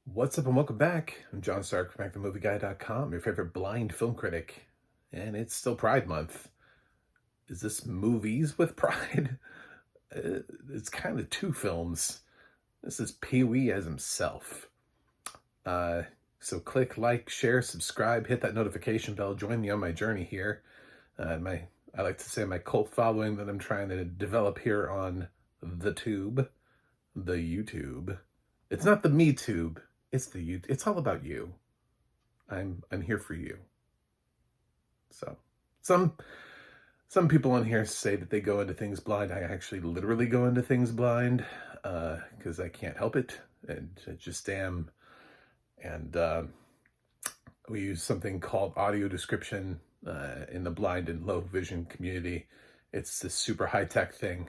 What's up and welcome back. I'm John Stark from ActionMovieGuy.com, your favorite blind film critic. And it's still Pride Month. Is this movies with pride? It's kind of two films. This is Pee-wee as himself. Uh, so click, like, share, subscribe, hit that notification bell, join me on my journey here. I like to say my cult following that I'm trying to develop here on the YouTube. It's not the Me Tube. It's the you. It's all about you. I'm here for you. So some some people on here say that they go into things blind. I actually literally go into things blind because I can't help it, and I just am. And we use something called audio description in the blind and low vision community. It's this super high tech thing.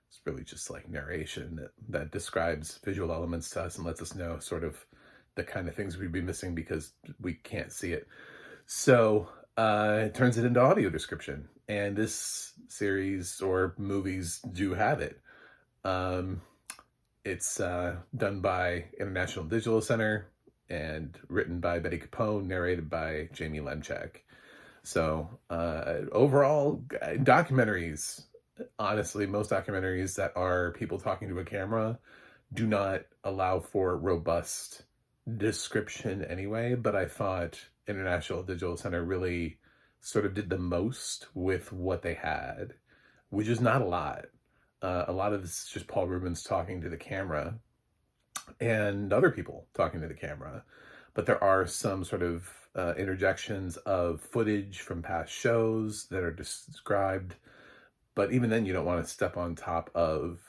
It's really just like narration that describes visual elements to us and lets us know sort of the kind of things we'd be missing because we can't see it. So it turns it into audio description. And this series or movies do have it. It's done by International Digital Center and written by Betty Capone, narrated by Jamie Lemchek. So overall, documentaries, honestly, most documentaries that are people talking to a camera do not allow for robust description anyway, but I thought International Digital Center really sort of did the most with what they had, which is not a lot. A lot of this is just Paul Reubens talking to the camera and other people talking to the camera. But there are some sort of interjections of footage from past shows that are described. But even then, you don't want to step on top of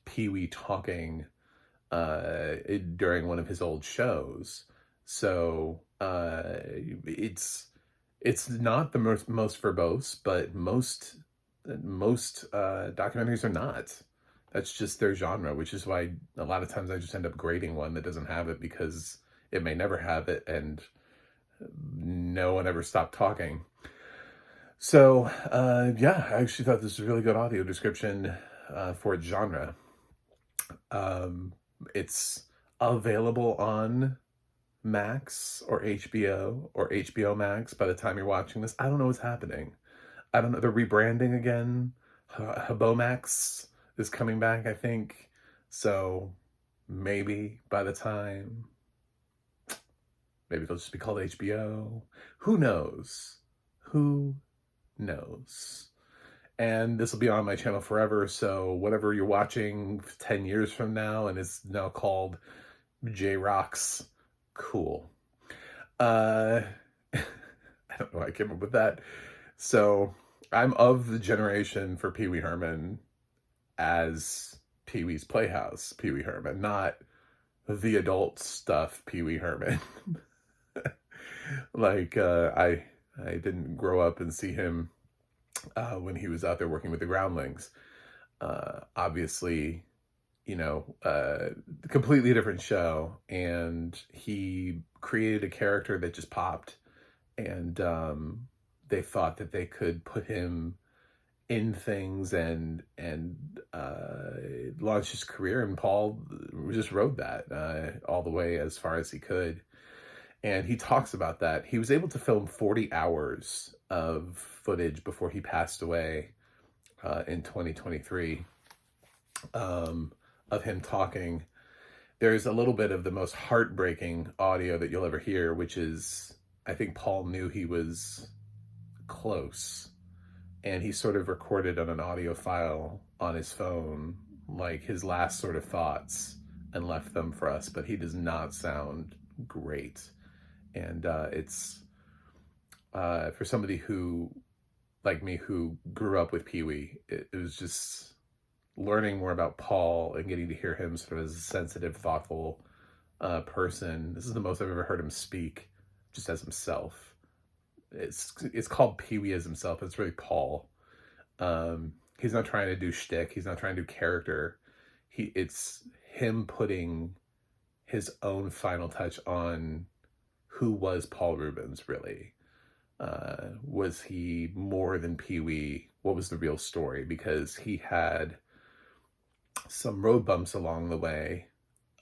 Pee-wee talking during one of his old shows. So it's not the most verbose, but most documentaries are not. That's just their genre, which is why a lot of times I just end up grading one that doesn't have it because it may never have it and no one ever stopped talking. So yeah, I actually thought this was a really good audio description for its genre. It's available on Max or HBO Max by the time you're watching this. I don't know what's happening. I don't know. They're rebranding again. Max is coming back, I think. So maybe by the time, maybe they'll just be called HBO. Who knows? Who knows? And this will be on my channel forever. So whatever you're watching 10 years from now and it's now called J Rocks, cool. I don't know why I came up with that. So I'm of the generation for Pee Wee Herman as Pee Wee's Playhouse Pee Wee Herman, not the adult stuff Pee Wee Herman. Like I didn't grow up and see him when he was out there working with the Groundlings. Obviously, you know, completely different show, and he created a character that just popped, and they thought that they could put him in things and launch his career, and Paul just rode that all the way as far as he could. And he talks about that. He was able to film 40 hours of footage before he passed away in 2023 of him talking. There's a little bit of the most heartbreaking audio that you'll ever hear, which is, I think Paul knew he was close, and he sort of recorded on an audio file on his phone, like his last sort of thoughts, and left them for us, but he does not sound great. And it's for somebody who, like me, who grew up with Pee-wee, it was just learning more about Paul and getting to hear him sort of as a sensitive, thoughtful person. This is the most I've ever heard him speak, just as himself. It's called Pee-wee as himself. It's really Paul. He's not trying to do shtick. He's not trying to do character. It's him putting his own final touch on who was Paul Reubens, really. Was he more than Pee-wee? What was the real story? Because he had some road bumps along the way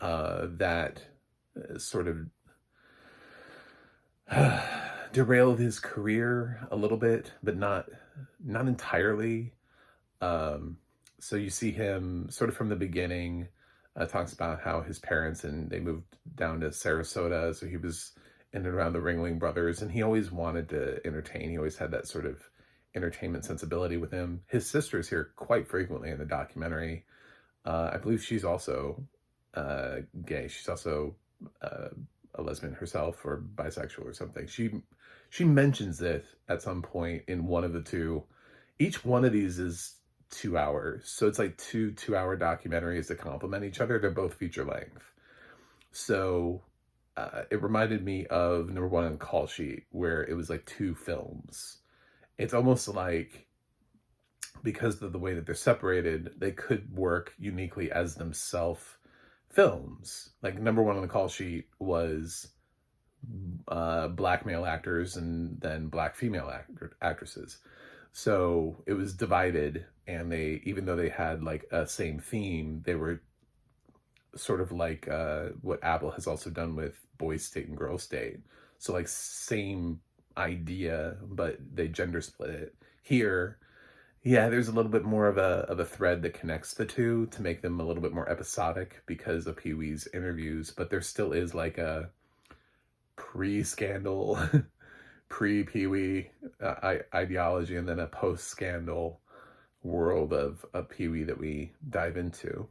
that sort of derailed his career a little bit, but not entirely. Um, so you see him sort of from the beginning, talks about how his parents and they moved down to Sarasota, so he was in and around the Ringling Brothers, and he always wanted to entertain. He always had that sort of entertainment sensibility with him. His sister is here quite frequently in the documentary. I believe she's also gay. She's also uh, a lesbian herself, or bisexual or something. She mentions it at some point in one of the two. Each one of these is 2 hours, so it's like two-hour documentaries that complement each other. They're both feature length, so it reminded me of Number One on the Call Sheet, where it was like two films. It's almost like, because of the way that they're separated, they could work uniquely as themselves films. Like Number One on the Call Sheet was black male actors and then black female actresses. So it was divided, and they, even though they had like a same theme, they were sort of like what Apple has also done with Boys State and Girls State. So like same idea, but they gender split it. Here, yeah, there's a little bit more of a thread that connects the two to make them a little bit more episodic because of Pee Wee's interviews, but there still is like a pre-scandal, pre-Pee Wee ideology, and then a post-scandal world of Pee Wee that we dive into.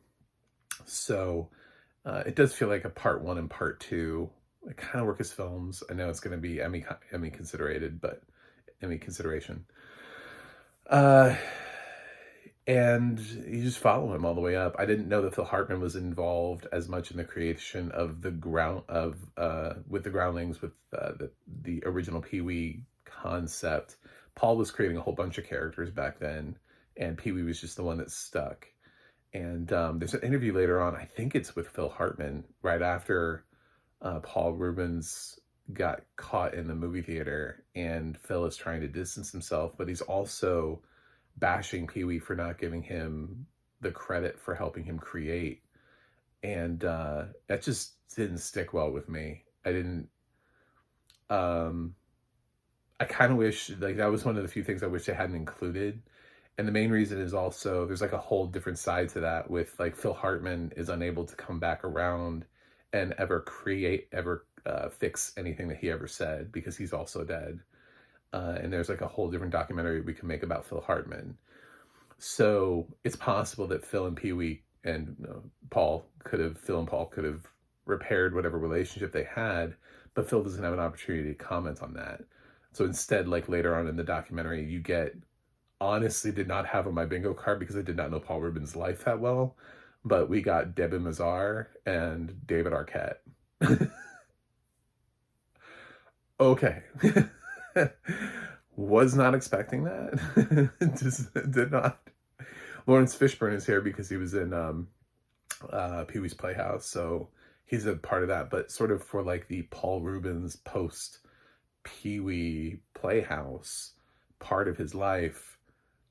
So it does feel like a part one and part two. It kind of work as films. I know it's going to be Emmy considerated, but Emmy consideration. And you just follow him all the way up. I didn't know that Phil Hartman was involved as much in the creation of the with the Groundlings, with the original Pee Wee concept. Paul was creating a whole bunch of characters back then, and Pee Wee was just the one that stuck. And there's an interview later on, I think it's with Phil Hartman, right after Paul Reubens got caught in the movie theater, and Phil is trying to distance himself, but he's also bashing Pee Wee for not giving him the credit for helping him create. And that just didn't stick well with me. I didn't, I kind of wish, like, that was one of the few things I wish they hadn't included. And the main reason is also, there's like a whole different side to that, with like Phil Hartman is unable to come back around and ever fix anything that he ever said, because he's also dead. And there's like a whole different documentary we can make about Phil Hartman. So it's possible that Phil and Pee Wee and Phil and Paul could have repaired whatever relationship they had, but Phil doesn't have an opportunity to comment on that. So instead, like later on in the documentary, you get, honestly did not have on my bingo card because I did not know Paul Reubens' life that well, but we got Debbie Mazar and David Arquette. Okay. Was not expecting that. Just did not. Lawrence Fishburne is here because he was in Pee Wee's Playhouse, so he's a part of that. But sort of for like the Paul Reubens post Pee Wee Playhouse part of his life,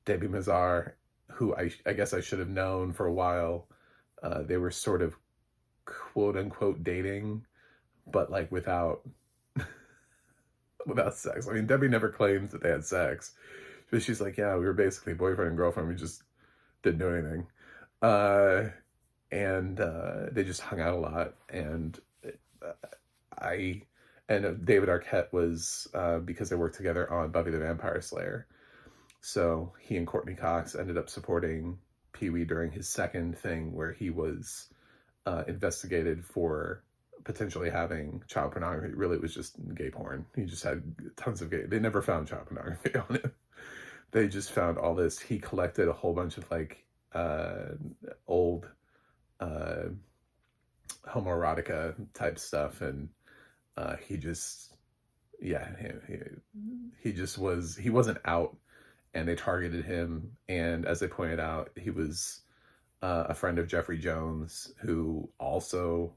Debbie Mazar, who I guess I should have known for a while, they were sort of quote unquote dating, but like without sex. I mean, Debbie never claims that they had sex, but she's like, yeah, we were basically boyfriend and girlfriend. We just didn't do anything. And they just hung out a lot. And David Arquette was, because they worked together on Buffy the Vampire Slayer. So he and Courtney Cox ended up supporting Pee Wee during his second thing, where he was investigated for potentially having child pornography. Really, it was just gay porn. He just had tons of gay. They never found child pornography on him. They just found all this. He collected a whole bunch of like old homoerotica type stuff, and he just, yeah, he wasn't out, and they targeted him. And as they pointed out, he was a friend of Jeffrey Jones, who also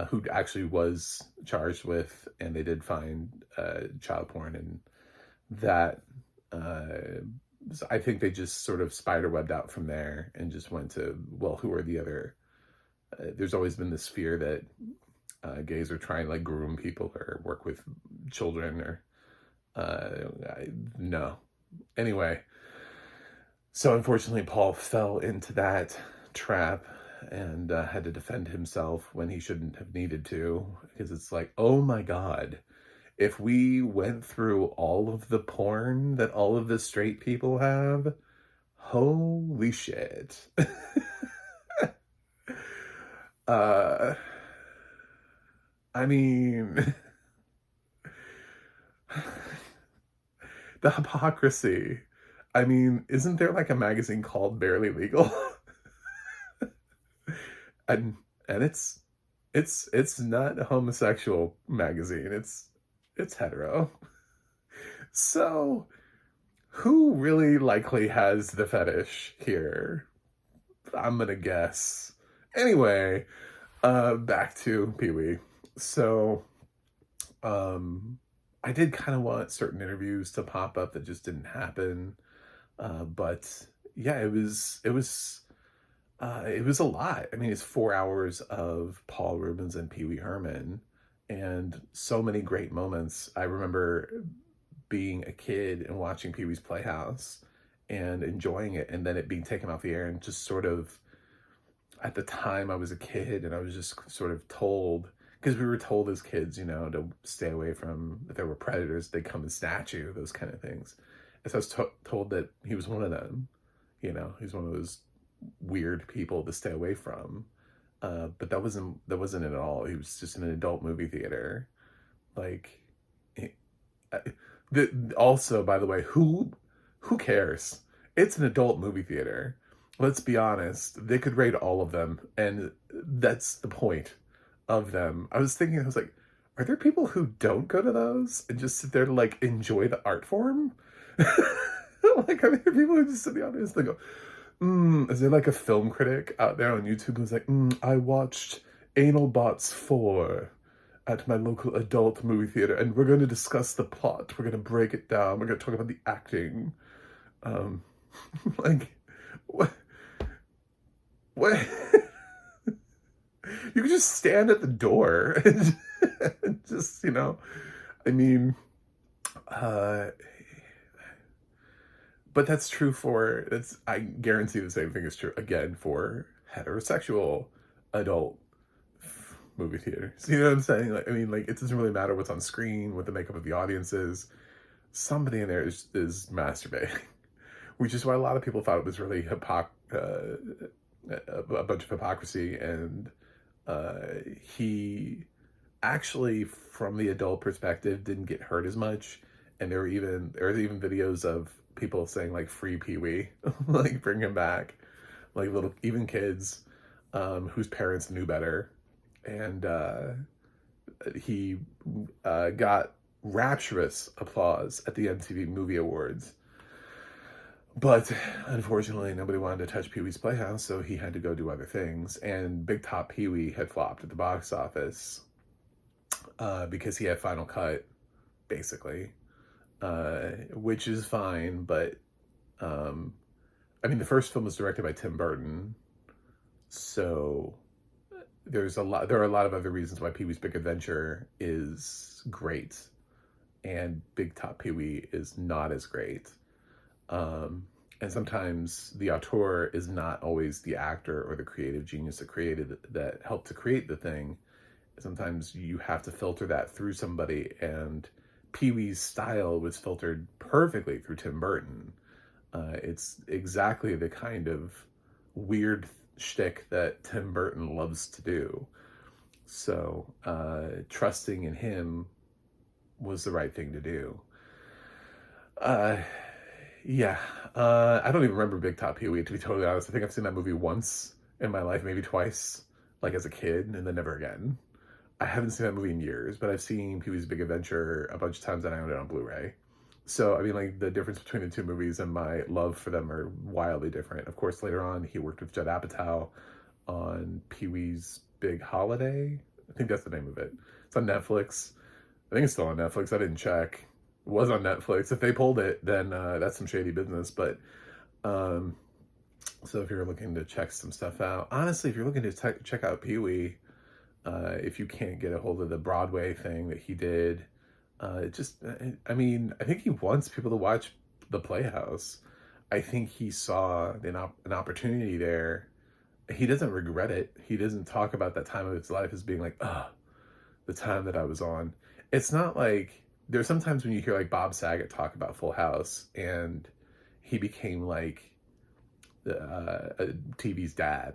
who actually was charged with, and they did find child porn, and that so I think they just sort of spiderwebbed out from there and just went to, well, who are the other? There's always been this fear that gays are trying to like groom people or work with children or no. Anyway, so unfortunately, Paul fell into that trap and had to defend himself when he shouldn't have needed to, because it's like, oh my God, if we went through all of the porn that all of the straight people have, holy shit. uh, I mean, the hypocrisy. I mean, isn't there like a magazine called Barely Legal? and and it's not a homosexual magazine. It's hetero. So, who really likely has the fetish here? I'm gonna guess. Anyway, back to Pee-wee. So, I did kind of want certain interviews to pop up that just didn't happen. But yeah, it was a lot. I mean, it's 4 hours of Paul Reubens and Pee Wee Herman, and so many great moments. I remember being a kid and watching Pee Wee's Playhouse and enjoying it, and then it being taken off the air, and just sort of, at the time I was a kid, and I was just sort of told, because we were told as kids, you know, to stay away from, if there were predators, they'd come and snatch you, those kind of things. And so I was told that he was one of them. You know, he's one of those weird people to stay away from. But that wasn't it at all. He was just in an adult movie theater. Like, also, by the way, who cares? It's an adult movie theater. Let's be honest. They could rate all of them, and that's the point of them. I was like, are there people who don't go to those and just sit there to like enjoy the art form? Like, are there people who just sit in the audience and go, is there like a film critic out there on YouTube who's like, I watched Anal Bots 4 at my local adult movie theater, and we're going to discuss the plot. We're going to break it down. We're going to talk about the acting. Like, what? What? You could just stand at the door and just, you know, I mean, but that's true I guarantee the same thing is true, again, for heterosexual adult movie theaters. You know what I'm saying? Like, I mean, like, it doesn't really matter what's on screen, what the makeup of the audience is. Somebody in there is masturbating, which is why a lot of people thought it was really a bunch of hypocrisy. And he actually, from the adult perspective, didn't get hurt as much. And there were even videos of people saying like free Pee-wee, like bring him back, like little, even kids whose parents knew better. And he got rapturous applause at the MTV Movie Awards. But unfortunately, nobody wanted to touch Pee-wee's Playhouse, so he had to go do other things. And Big Top Pee-wee had flopped at the box office because he had Final Cut, basically. Which is fine, but I mean, the first film was directed by Tim Burton, so there are a lot of other reasons why Pee-wee's Big Adventure is great and Big Top Pee-wee is not as great. And sometimes the auteur is not always the actor or the creative genius that helped to create the thing. Sometimes you have to filter that through somebody, and Pee-wee's style was filtered perfectly through Tim Burton. It's exactly the kind of weird shtick that Tim Burton loves to do. So trusting in him was the right thing to do. Yeah. I don't even remember Big Top Pee-wee, to be totally honest. I think I've seen that movie once in my life, maybe twice, like as a kid, and then never again. I haven't seen that movie in years, but I've seen Pee-wee's Big Adventure a bunch of times, and I own it on Blu-ray. So, I mean, like, the difference between the two movies and my love for them are wildly different. Of course, later on, he worked with Judd Apatow on Pee-wee's Big Holiday. I think that's the name of it. It's on Netflix. I think it's still on Netflix. I didn't check. It was on Netflix. If they pulled it, then that's some shady business. But, so if you're looking to check some stuff out, honestly, if you're looking to check out Pee-wee, If you can't get a hold of the Broadway thing that he did, it just, I mean, I think he wants people to watch the Playhouse. I think he saw an opportunity there. He doesn't regret it. He doesn't talk about that time of his life as being like, ah, the time that I was on. It's not like, there's sometimes when you hear like Bob Saget talk about Full House, and he became like TV's dad,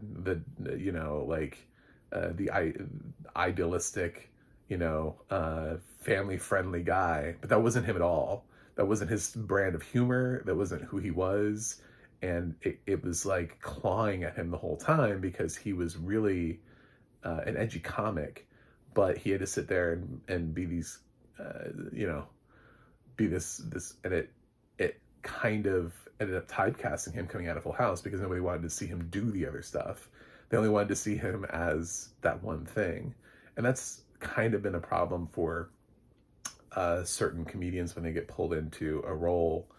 you know, like the idealistic, you know, family friendly guy, but that wasn't him at all. That wasn't his brand of humor. That wasn't who he was. And it was like clawing at him the whole time because he was really an edgy comic, but he had to sit there and be these, you know, be this, and it kind of ended up typecasting him coming out of Full House because nobody wanted to see him do the other stuff. They only wanted to see him as that one thing. And that's kind of been a problem for certain comedians when they get pulled into a role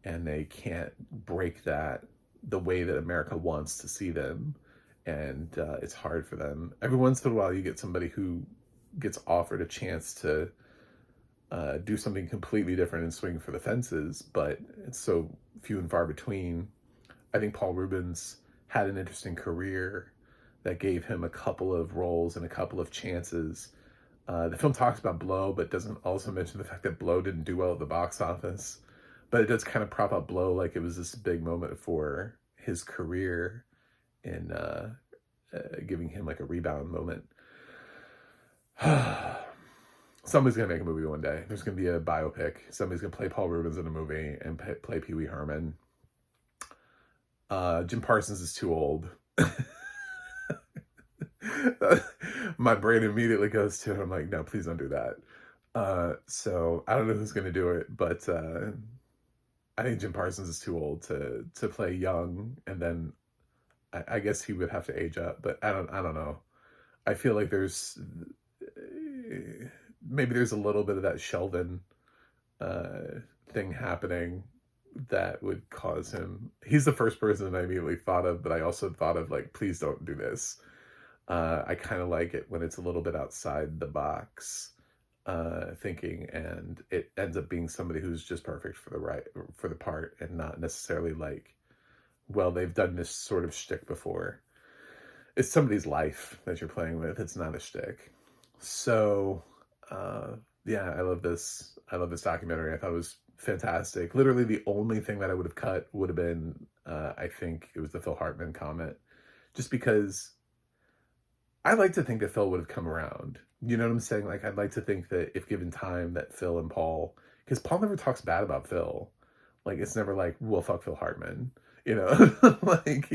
and they can't break that the way that America wants to see them. And it's hard for them. Every once in a while you get somebody who gets offered a chance to do something completely different and swing for the fences, but it's so few and far between. I think Paul Reubens had an interesting career that gave him a couple of roles and a couple of chances. The film talks about Blow, but doesn't also mention the fact that Blow didn't do well at the box office. But it does kind of prop up Blow like it was this big moment for his career in giving him like a rebound moment. Somebody's gonna make a movie one day. There's gonna be a biopic. Somebody's gonna play Paul Reubens in a movie and play Pee Wee Herman. Jim Parsons is too old. My brain immediately goes to it. I'm like, no, please don't do that. So I don't know who's gonna do it, but I think Jim Parsons is too old to play young, and then I guess he would have to age up. But I don't know. I feel like there's maybe there's a little bit of that Sheldon thing happening that would cause him. He's the first person I immediately thought of, but I also thought of like, please don't do this. I kind of like it when it's a little bit outside the box thinking, and it ends up being somebody who's just perfect for the part, and not necessarily like, well, they've done this sort of shtick before. It's somebody's life that you're playing with. It's not a shtick. So yeah, I love this documentary. I thought it was fantastic. Literally the only thing that I would have cut would have been I think it was the Phil Hartman comment, just because I like to think that Phil would have come around. You know what I'm saying? Like, I'd like to think that if given time that Phil and Paul, because Paul never talks bad about Phil. Like, it's never like, well, fuck Phil Hartman, you know? Like,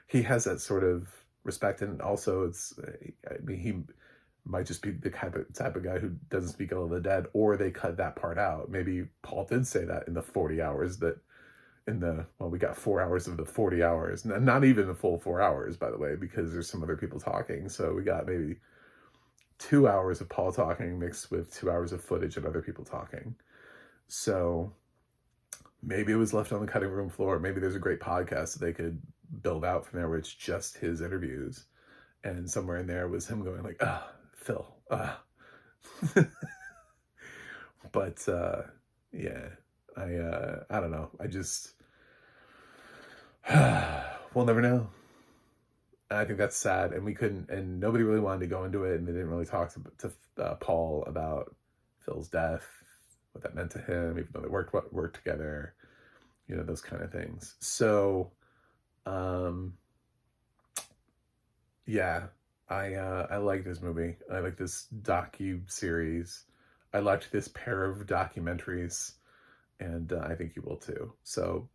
he has that sort of respect. And also it's, I mean, he might just be the type of guy who doesn't speak ill of the dead, or they cut that part out. Maybe Paul did say that in the 40 hours that well, we got 4 hours of the 40 hours, not even the full 4 hours, by the way, because there's some other people talking. So we got maybe 2 hours of Paul talking mixed with 2 hours of footage of other people talking. So maybe it was left on the cutting room floor. Maybe there's a great podcast that they could build out from there where it's just his interviews. And somewhere in there was him going like, Phil, But, yeah, I don't know. I just, we'll never know. I think that's sad, and we couldn't, and nobody really wanted to go into it, and they didn't really talk to Paul about Phil's death, what that meant to him, even though they worked together, you know, those kind of things. So, yeah, I like this movie. I like this docu-series. I liked this pair of documentaries, and I think you will too. So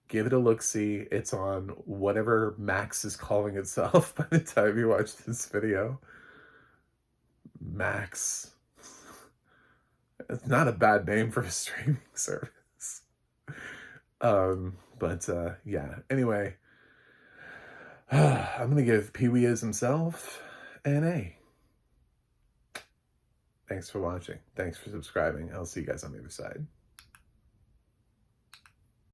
give it a look-see. It's on whatever Max is calling itself by the time you watch this video. Max. It's not a bad name for a streaming service. But yeah, anyway, I'm gonna give Pee Wee as himself an A. Thanks for watching. Thanks for subscribing. I'll see you guys on the other side.